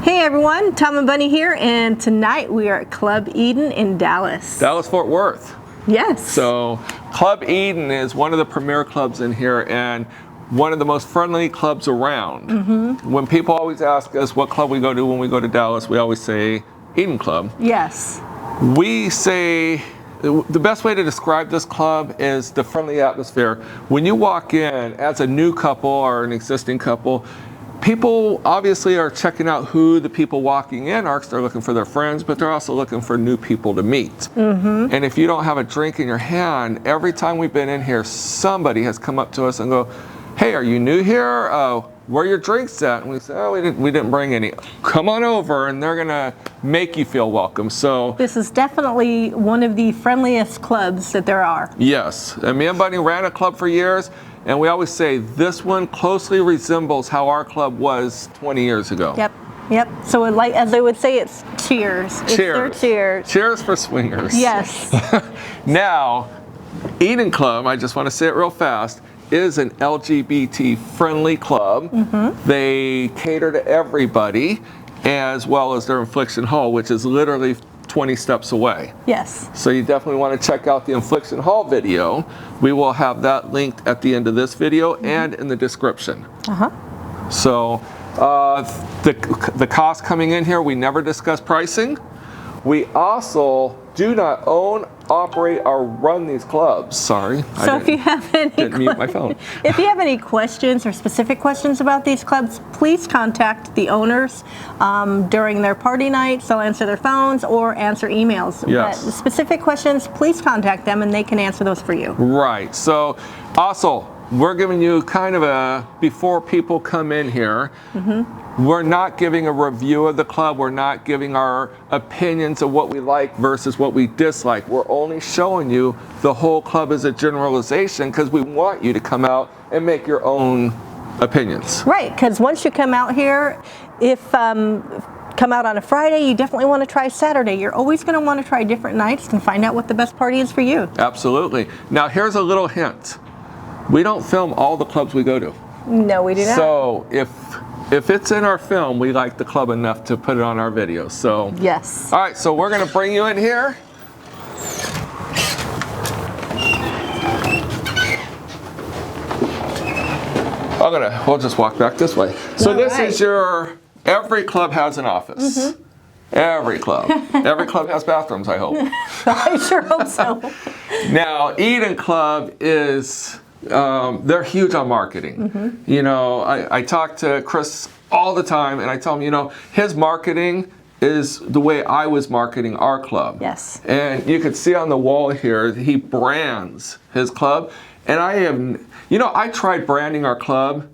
Hey everyone, TomandBunny here, and tonight we are at Club Eden in Dallas. Dallas, Fort Worth. Yes. So Club Eden is one of the premier clubs in here and one of the most friendly clubs around. Mm-hmm. When people always ask us what club we go to when we go to Dallas, we always say Eden Club. Yes. We say the best way to describe this club is the friendly atmosphere. When you walk in as a new couple or an existing couple, people obviously are checking out who the people walking in are, because they're looking for their friends, but they're also looking for new people to meet. Mm-hmm. And if you don't have a drink in your hand, every time we've been in here, somebody has come up to us and go, "Hey, are you new here? Where are your drinks at?" And we say, "Oh, we didn't bring any." Come on over, and they're gonna make you feel welcome. So this is definitely one of the friendliest clubs that there are. Yes, and me and Bunny ran a club for years. And we always say this one closely resembles how our club was 20 years ago. Yep, yep. So like, as they would say, it's cheers. Cheers. It's their cheers. Cheers for swingers. Yes. Now, Eden Club, I just want to say it real fast, is an LGBT friendly club. Mm-hmm. They cater to everybody, as well as their Infliction Hall, which is literally 20 steps away. Yes. So you definitely want to check out the Infliction Hall video. We will have that linked at the end of this video and in the description. Uh-huh. So the cost coming in here, we never discuss pricing. We also do not own, operate, or run these clubs. Sorry. So if you have any mute my phone. If you have any questions or specific questions about these clubs, please contact the owners during their party nights. They'll answer their phones or answer emails. Yes. But specific questions, please contact them and they can answer those for you. Right. So also, we're giving you kind of a, before people come in here, we're not giving a review of the club. We're not giving our opinions of what we like versus what we dislike. We're only showing you the whole club as a generalization because we want you to come out and make your own opinions. Right, because once you come out here, if come out on a Friday, you definitely want to try Saturday. You're always going to want to try different nights and find out what the best party is for you. Absolutely. Now here's a little hint. We don't film all the clubs we go to. No, we do not. So if it's in our film, we like the club enough to put it on our video. So yes. All right, so we're going to bring you in here. We'll just walk back this way. So this is your, every club has an office. Mm-hmm. Every club. Every club has bathrooms, I hope. I sure hope so. Now, Eden Club is, they're huge on marketing. Mm-hmm. You know, I talk to Chris all the time and I tell him, you know, his marketing is the way I was marketing our club. Yes. And you can see on the wall here, he brands his club. And I tried branding our club.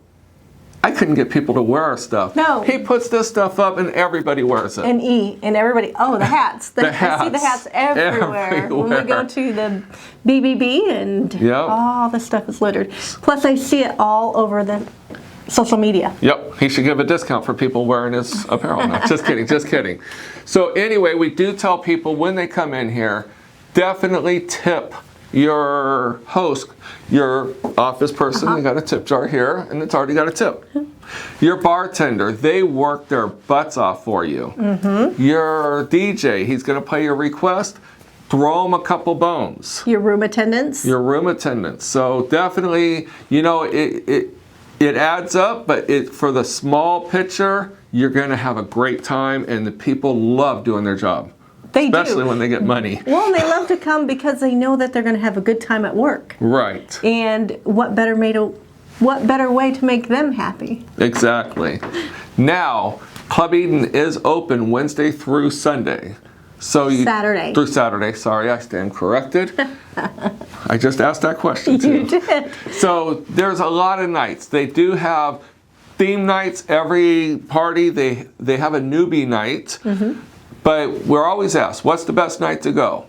I couldn't get people to wear our stuff. No. He puts this stuff up and everybody wears it. And everybody, the hats. The hats. I see the hats everywhere. When we go to the BBB and all the stuff is littered. Plus I see it all over the social media. Yep, he should give a discount for people wearing his apparel. No, just kidding, just kidding. So anyway, we do tell people when they come in here, definitely tip your host, your office person. You got a tip jar here, and it's already got a tip. Your bartender, they work their butts off for you. Mm-hmm. Your DJ, he's going to play your request. Throw them a couple bones. Your room attendants. Your room attendants. So definitely, you know, it adds up, but for the small picture, you're going to have a great time, and the people love doing their job. They Especially do. when they get money. Well, they love to come because they know that they're going to have a good time at work. Right. And what better way to make them happy? Exactly. Now, Club Eden is open Wednesday through Sunday. Saturday. Through Saturday. Sorry, I stand corrected. I just asked that question too. You did. So there's a lot of nights. They do have theme nights. Every party, they have a newbie night. Mm-hmm. But we're always asked, what's the best night to go?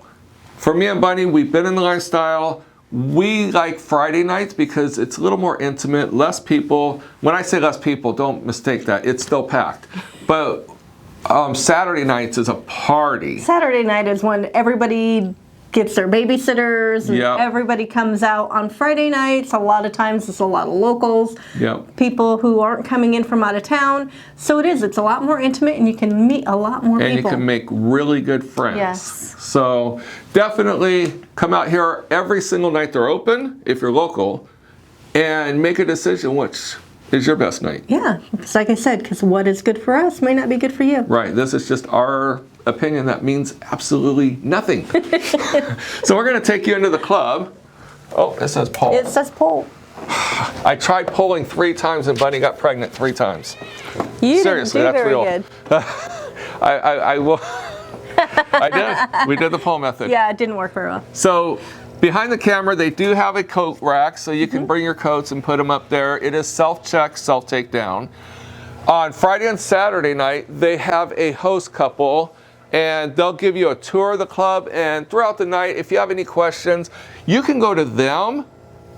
For me and Bunny, we've been in the lifestyle. We like Friday nights because it's a little more intimate, less people. When I say less people, don't mistake that. It's still packed. But Saturday nights is a party. Saturday night is when everybody gets their babysitters, and Yep. everybody comes out on Friday nights. A lot of times it's a lot of locals, Yep. people who aren't coming in from out of town. So it's a lot more intimate, and you can meet a lot more And people. you can make really good friends. Yes. So definitely come out here every single night they're open, if you're local, and make a decision which is your best night. Yeah, it's like I said, because what is good for us may not be good for you. Right, this is just our opinion that means absolutely nothing. So we're gonna take you into the club. Oh, it says Paul. It says pull. I tried pulling 3 times and Bunny got pregnant 3 times. You Seriously, didn't do that's very real. good. I will. I did. We did the pull method. Yeah, it didn't work very well. So behind the camera, they do have a coat rack, so you can bring your coats and put them up there. It is self-check, self-takedown. On Friday and Saturday night, they have a host couple, and they'll give you a tour of the club. And throughout the night, if you have any questions, you can go to them.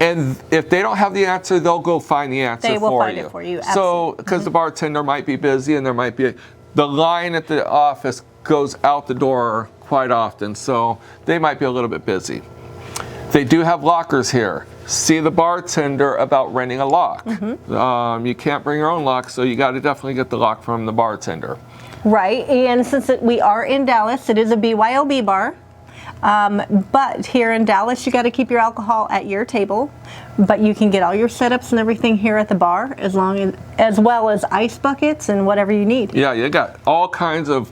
And if they don't have the answer, they'll go find the answer for you. They will find it for you, So, because the bartender might be busy and there might be, the line at the office goes out the door quite often, so they might be a little bit busy. They do have lockers here. See the bartender about renting a lock. You can't bring your own lock, so you got to definitely get the lock from the bartender. Right, and since we are in Dallas, it is a BYOB bar. But here in Dallas, you got to keep your alcohol at your table. But you can get all your setups and everything here at the bar, as well as ice buckets and whatever you need. Yeah, you got all kinds of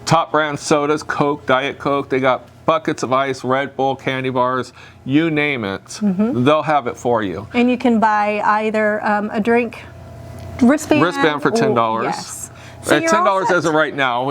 top brand sodas, Coke, Diet Coke. They got buckets of ice, Red Bull, candy bars, you name it. They'll have it for you. And you can buy either a drink wristband For $10. Yes. So At you're all $10 set. as of right now.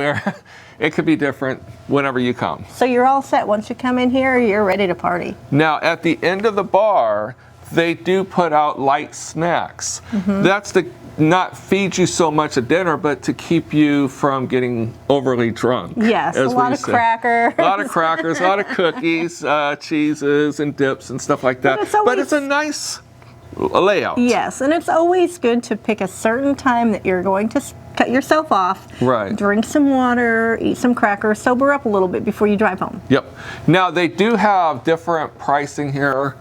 It could be different whenever you come. So you're all set. Once you come in here, you're ready to party. Now, at the end of the bar, they do put out light snacks. That's to not feed you so much at dinner, but to keep you from getting overly drunk. Yes, a as lot we of say. crackers. A lot of crackers, a lot of cookies, cheeses, and dips and stuff like that. But it's a nice layout. Yes, and it's always good to pick a certain time that you're going to cut yourself off. Right. Drink some water, eat some crackers, sober up a little bit before you drive home. Yep. Now, they do have different pricing here.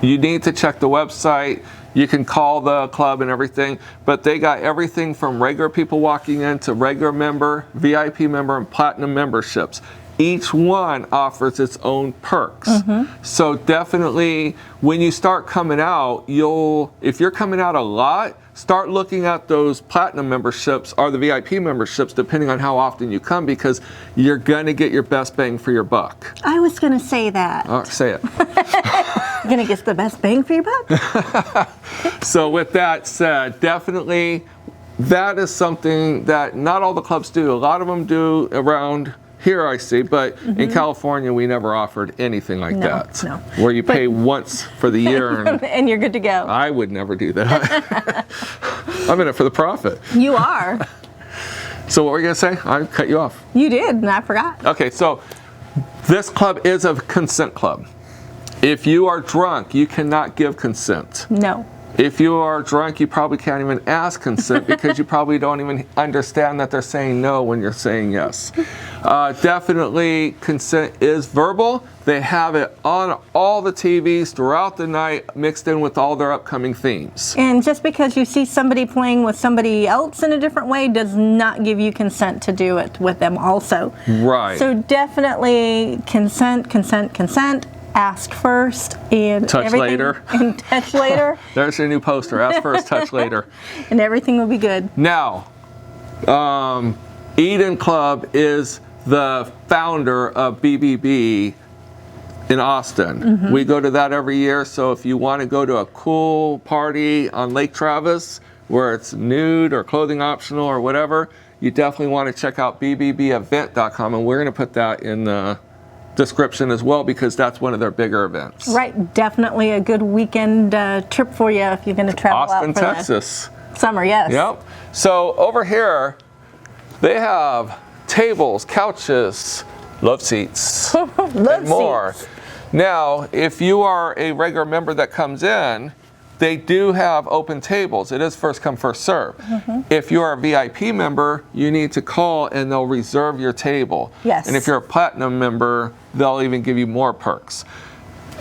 You need to check the website. You can call the club and everything, but they got everything from regular people walking in to regular member, VIP member, and platinum memberships. Each one offers its own perks. So definitely, when you start coming out, if you're coming out a lot, start looking at those platinum memberships or the VIP memberships, depending on how often you come, because you're gonna get your best bang for your buck. I was going to say that. All right, say it. You're going to get the best bang for your buck. So with that said, definitely that is something that not all the clubs do. A lot of them do around here, I see, but in California, we never offered anything like that. No. Where you pay once for the year, and And you're good to go. I would never do that. I'm in it for the profit. You are. So what were you gonna say? I cut you off. You did, and I forgot. Okay, so this club is a consent club. If you are drunk, you cannot give consent. No. If you are drunk, you probably can't even ask consent because you probably don't even understand that they're saying no when you're saying yes. Definitely, consent is verbal. They have it on all the TVs throughout the night, mixed in with all their upcoming themes. And just because you see somebody playing with somebody else in a different way does not give you consent to do it with them also. Right. So definitely consent, consent, consent. Ask first and Touch everything- later. And touch later. There's your new poster. Ask first, touch later. And everything will be good. Now, Eden Club is the founder of BBB in Austin. We go to that every year, so if you want to go to a cool party on Lake Travis where it's nude or clothing optional or whatever, you definitely want to check out bbbevent.com, and we're going to put that in the description as well because that's one of their bigger events. Right, definitely a good weekend trip for you if you're going to travel Austin, out for Texas. the summer, yes. Yep. So over here, they have tables, couches, love seats, Love and more. seats. Now, if you are a regular member that comes in, they do have open tables. It is first come, first serve. If you're a VIP member, you need to call and they'll reserve your table. Yes. And if you're a platinum member, they'll even give you more perks.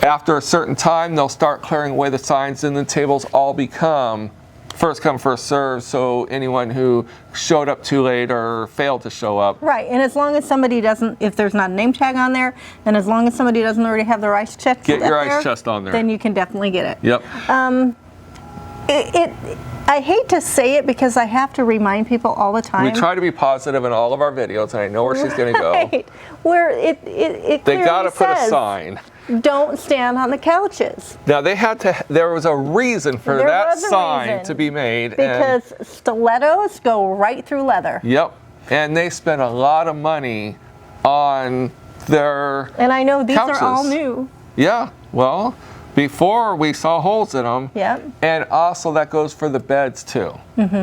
After a certain time, they'll start clearing away the signs and the tables all become first come, first serve, so anyone who showed up too late or failed to show up. Right, and as long as somebody doesn't, if there's not a name tag on there, and as long as somebody doesn't already have their ice chest Get your ice chest on there. then you can definitely get it. Yep. I hate to say it because I have to remind people all the time. We try to be positive in all of our videos, and I know where she's going to go. Right, where it They got to clearly put a says, sign. don't stand on the couches. Now they had to. There was a reason for There that was a sign reason. to be made. Because stilettos go right through leather. Yep. And they spent a lot of money on their And I know these couches. are all new. Yeah. Well, before we saw holes in them. Yep. And also that goes for the beds too.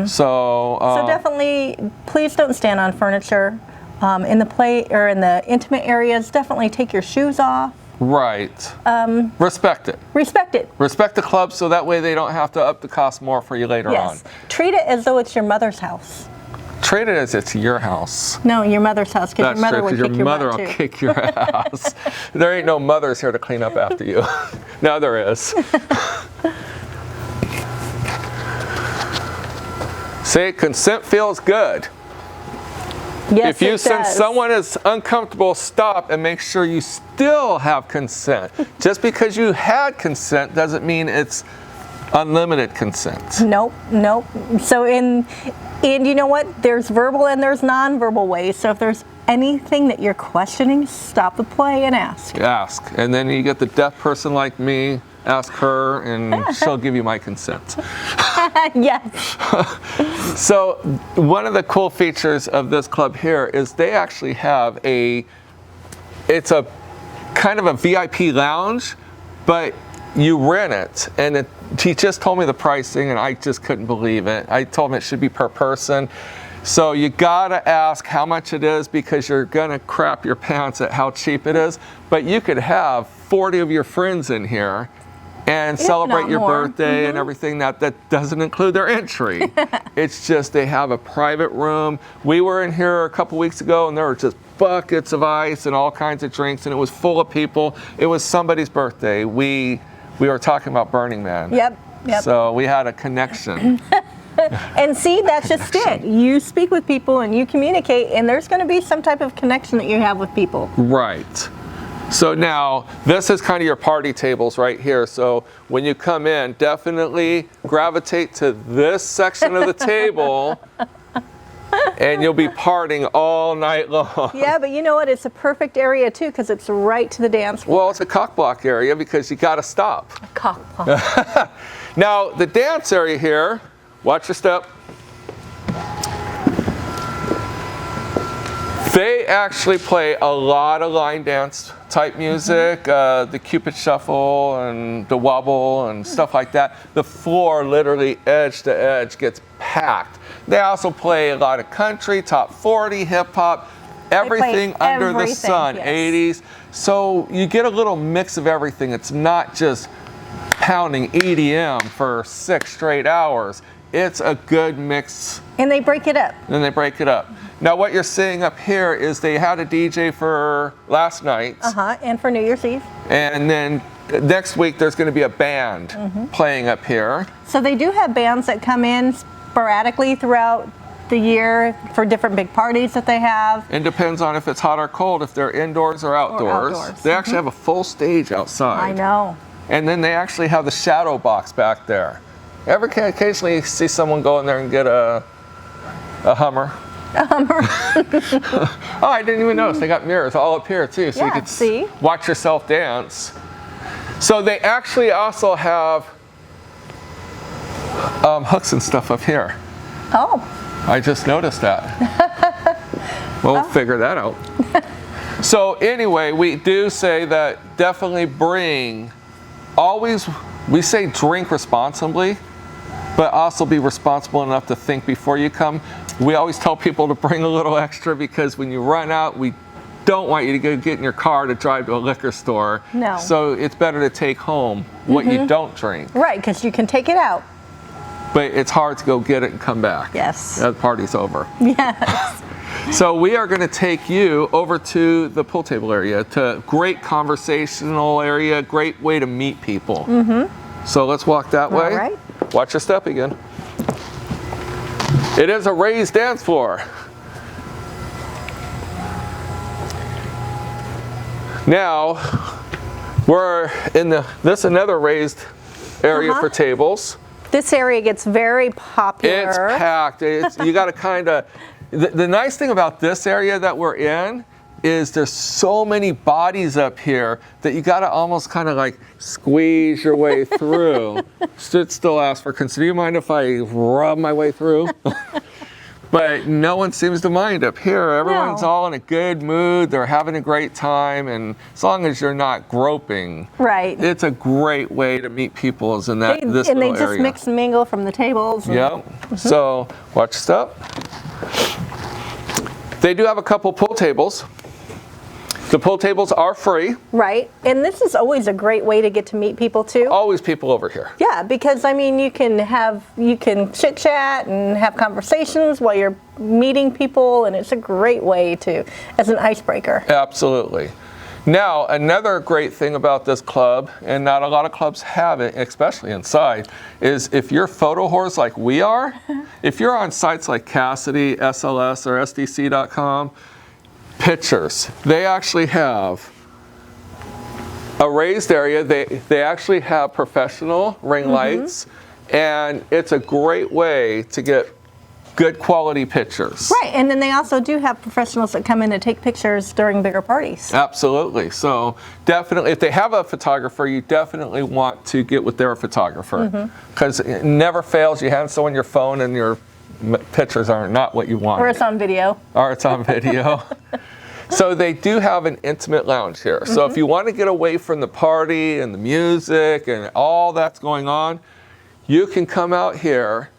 So Definitely, please don't stand on furniture. In the play or in the intimate areas, definitely take your shoes off. right. Respect it. Respect it. Respect the club so that way they don't have to up the cost more for you later Yes. on. Treat it as though it's your mother's house. Treat it as it's your house. No, your mother's house, because your mother true, would 'cause kick your your mother butt will too. kick your ass. There ain't no mothers here to clean up after you. Now there is. See, consent feels good. Yes, If you it sense does. someone is uncomfortable, stop and make sure you still have consent. Just because you had consent doesn't mean it's unlimited consent. Nope, nope. So and you know what? There's verbal and there's nonverbal ways. So if there's anything that you're questioning, stop the play and ask. Ask. And then you get the deaf person like me, ask her, and she'll give you my consent. Yes. So one of the cool features of this club here is they actually have it's a kind of a VIP lounge, but you rent it. And he just told me the pricing and I just couldn't believe it. I told him it should be per person. So you gotta ask how much it is because you're gonna crap your pants at how cheap it is. But you could have 40 of your friends in here and celebrate not your more. birthday and everything. That doesn't include their entry. It's just they have a private room. We were in here a couple weeks ago and there were just buckets of ice and all kinds of drinks and it was full of people. It was somebody's birthday. We were talking about Burning Man. Yep. So we had a connection. And see, that's just it. You speak with people and you communicate, and there's going to be some type of connection that you have with people. Right. So now, this is kind of your party tables right here. So when you come in, definitely gravitate to this section of the table and you'll be partying all night long. Yeah, but you know what? It's a perfect area too because it's right to the dance floor. Well, it's a cock block area because you got to stop. Cock block. Now, the dance area here, watch your step. They actually play a lot of line dance type music, the Cupid Shuffle and the Wobble and stuff like that. The floor literally edge to edge gets packed. They also play a lot of country, top 40, hip hop, everything under the sun, yes. 80s. So you get a little mix of everything. It's not just pounding EDM for 6 straight hours. It's a good mix. And they break it up. Then they break it up. Now what you're seeing up here is they had a DJ for last night. And for New Year's Eve. And then next week there's going to be a band playing up here. So they do have bands that come in sporadically throughout the year for different big parties that they have. It depends on if it's hot or cold, if they're indoors or outdoors. outdoors. They actually have a full stage outside. I know. And then they actually have the shadow box back there. Occasionally see someone go in there and get a Hummer. Oh, I didn't even notice. They got mirrors all up here too, so you Yeah, could see? watch yourself dance. So they actually also have hooks and stuff up here. Oh, I just noticed that. We'll figure that out. So anyway, we do say that definitely we say drink responsibly, but also be responsible enough to think before you come. We always tell people to bring a little extra because when you run out, we don't want you to go get in your car to drive to a liquor store. No. So it's better to take home what you don't drink. Right, because you can take it out. But it's hard to go get it and come back. Yes. The party's over. Yes. So we are going to take you over to the pool table area, to great conversational area, great way to meet people. So let's walk that way. All right. Watch your step again. It is a raised dance floor. Now, we're in this another raised area for tables. This area gets very popular. It's packed. You got to kind of, the nice thing about this area that we're in is there's so many bodies up here that you got to almost kind of like squeeze your way through. Should still ask for consent. Do you mind if I rub my way through? But no one seems to mind up here. Everyone's all in a good mood. They're having a great time, and as long as you're not groping, right? It's a great way to meet people. Is in that this and little they just area. mix and mingle from the tables. Yep. So watch your step. They do have a couple pool tables. The pool tables are free. Right, and this is always a great way to get to meet people too. Always people over here. Yeah, because I mean, you can chit chat and have conversations while you're meeting people, and it's a great way to, as an icebreaker. Absolutely. Now, another great thing about this club, and not a lot of clubs have it, especially inside, is if you're photo whores like we are, if you're on sites like Kasidie, SLS, or SDC.com, pictures. They actually have a raised area. They actually have professional ring lights, and it's a great way to get good quality pictures. Right, and then they also do have professionals that come in to take pictures during bigger parties. Absolutely. So definitely, if they have a photographer, you definitely want to get with their photographer, because it never fails. You hand someone your phone and your pictures are not what you want. Or it's on video. Or it's on video. So they do have an intimate lounge here. So if you want to get away from the party and the music and all that's going on, you can come out here,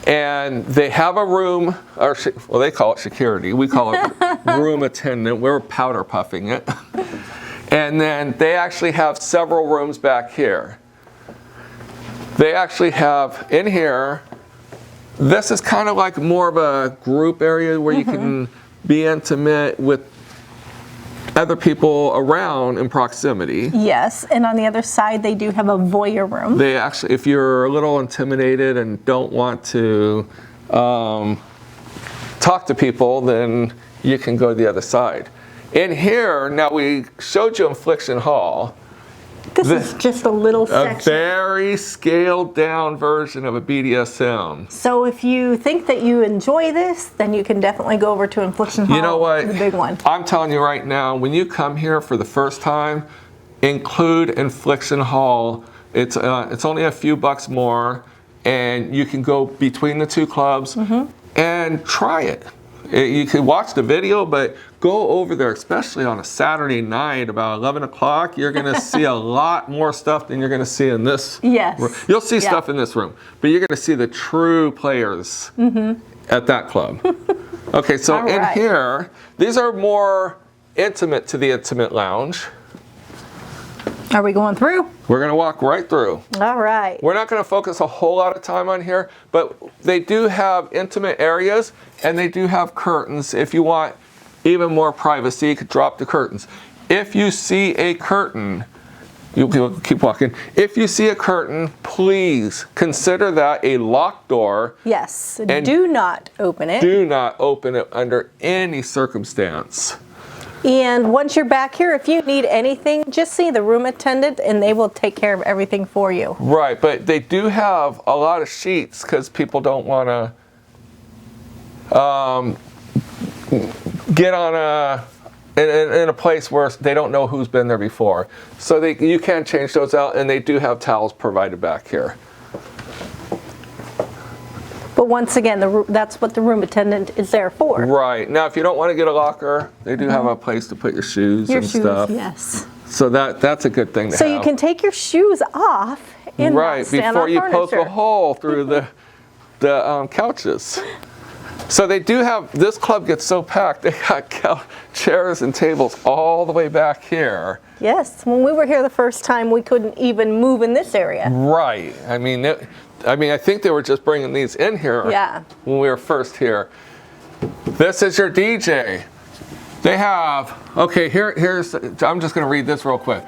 and they have a room, or well, they call it security. We call it room attendant. We're powder puffing it. And then they actually have several rooms back here. They actually have in here, this is kind of like more of a group area where you can be intimate with other people around in proximity. Yes, and on the other side they do have a voyeur room. They actually, if you're a little intimidated and don't want to talk to people, then you can go to the other side. In here, now we showed you Infliction Hall. This is just a little section. A very scaled down version of a BDSM. So if you think that you enjoy this, then you can definitely go over to Infliction Hall. You know what? The big one. I'm telling you right now, when you come here for the first time, include Infliction Hall. It's only a few bucks more, and you can go between the two clubs and try it. You can watch the video, but go over there, especially on a Saturday night about 11 o'clock. You're going to see a lot more stuff than you're going to see in this room. You'll see stuff in this room, but you're going to see the true players at that club. Okay, so in here, these are more intimate to the intimate lounge. Are we going through? We're going to walk right through. All right. We're not going to focus a whole lot of time on here, but they do have intimate areas, and they do have curtains. If you want even more privacy, you could drop the curtains. If you see a curtain, you keep walking. If you see a curtain, please consider that a locked door. Yes. Do not open it. Do not open it under any circumstance. And once you're back here, if you need anything, just see the room attendant and they will take care of everything for you. Right, but they do have a lot of sheets because people don't want to get on in a place where they don't know who's been there before. So you can change those out, and they do have towels provided back here. But once again, that's what the room attendant is there for. Right. Now, if you don't want to get a locker, they do have a place to put your shoes and stuff. Yes. So that's a good thing to have. So you can take your shoes off in right, that stand-on before you furniture. poke a hole through the couches. So they do have, this club gets so packed, they got chairs and tables all the way back here. Yes, when we were here the first time, we couldn't even move in this area. Right. I mean, I think they were just bringing these in here when we were first here. This is your DJ. They have, okay, here's, I'm just going to read this real quick.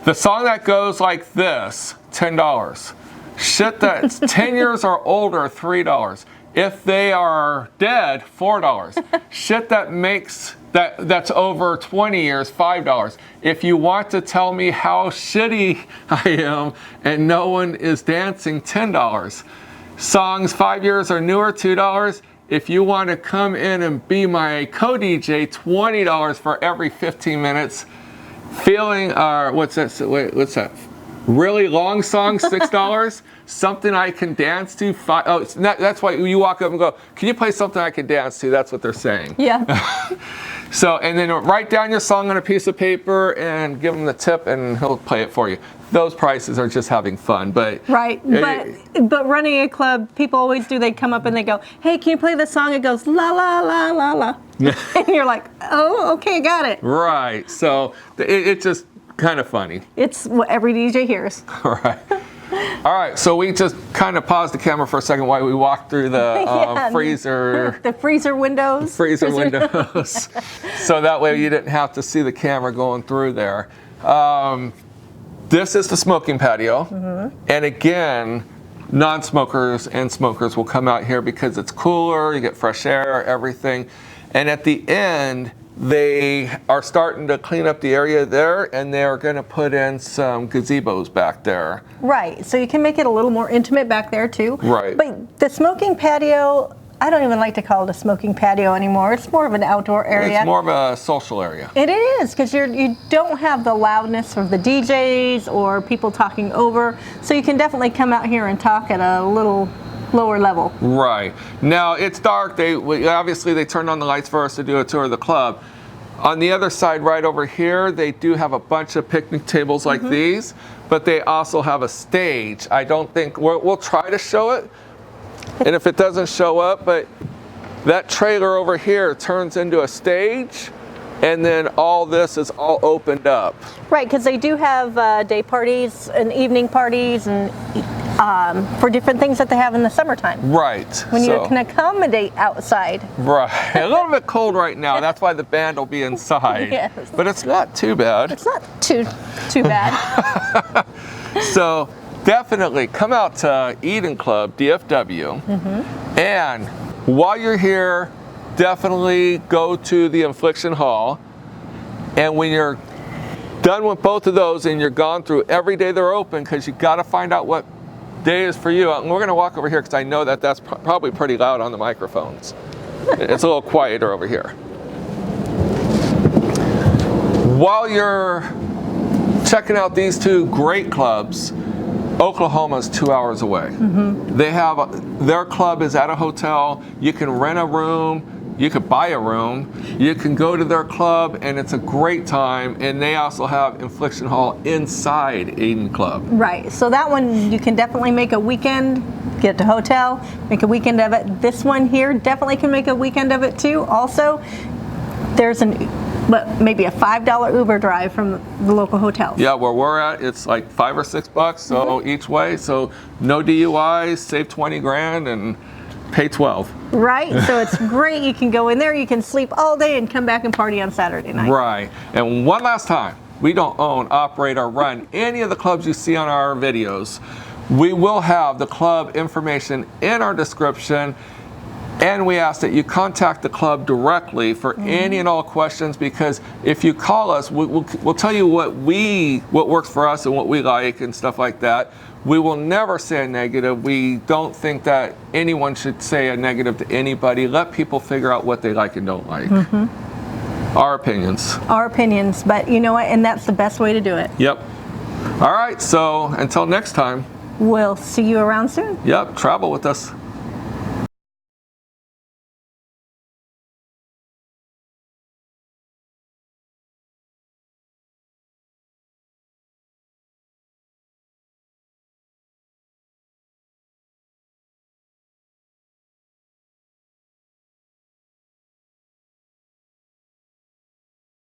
The song that goes like this, $10. Shit that's 10 years or older, $3. If they are dead, $4. Shit that makes that's over 20 years, $5. If you want to tell me how shitty I am and no one is dancing, $10. Songs 5 years or newer, $2. If you want to come in and be my co-DJ, $20 for every 15 minutes. Feeling, what's that? Really long song, $6. Something I can dance to, that's why you walk up and go, can you play something I can dance to? That's what they're saying. Yeah. So, and then write down your song on a piece of paper and give him the tip and he'll play it for you. Those prices are just having fun, but... Right, but running a club, people always do, they come up and they go, hey, can you play this song? It goes, la, la, la, la, la. And you're like, oh, okay, got it. Right, so it's just kind of funny. It's what every DJ hears. Right. All right, so we just kind of paused the camera for a second while we walked through the freezer. The freezer windows. Freezer windows. So that way you didn't have to see the camera going through there. This is the smoking patio. And again, non-smokers and smokers will come out here because it's cooler, you get fresh air, everything. And at the end, they are starting to clean up the area there, and they're going to put in some gazebos back there. Right, so you can make it a little more intimate back there too. Right. But the smoking patio, I don't even like to call it a smoking patio anymore. It's more of an outdoor area. It's more of a social area. It is, because you don't have the loudness of the DJs or people talking over, so you can definitely come out here and talk at a little lower level. Right. Now, it's dark. Obviously, they turned on the lights for us to do a tour of the club. On the other side, right over here, they do have a bunch of picnic tables like these, but they also have a stage. I don't think, we'll try to show it, and if it doesn't show up, but that trailer over here turns into a stage, and then all this is all opened up. Right, because they do have day parties and evening parties and for different things that they have in the summertime. Right. When you can accommodate outside. Right. A little bit cold right now. That's why the band will be inside. Yes. But it's not too bad. It's not too bad. So definitely come out to Eden Club, DFW. And while you're here, definitely go to the Infliction Hall. And when you're done with both of those and you're gone through every day they're open, because you got to find out what day is for you. And we're going to walk over here because I know that's probably pretty loud on the microphones. It's a little quieter over here. While you're checking out these two great clubs, Oklahoma's 2 hours away. They have, their club is at a hotel. You can rent a room. You could buy a room, you can go to their club, and it's a great time. And they also have Infliction Hall inside Eden Club. Right, so that one you can definitely make a weekend, get to hotel, make a weekend of it. This one here definitely can make a weekend of it too. Also, there's maybe a $5 Uber drive from the local hotels. Yeah, where we're at, it's like $5 or $6, so each way. So no DUIs, save 20 grand, and pay 12. Right, so it's great. You can go in there, you can sleep all day and come back and party on Saturday night. Right, and one last time, we don't own, operate, or run any of the clubs you see on our videos. We will have the club information in our description, and we ask that you contact the club directly for any and all questions, because if you call us, we'll tell you what works for us and what we like and stuff like that. We will never say a negative. We don't think that anyone should say a negative to anybody. Let people figure out what they like and don't like. Our opinions. Our opinions, but you know what? And that's the best way to do it. Yep. All right, so until next time. We'll see you around soon. Yep, travel with us.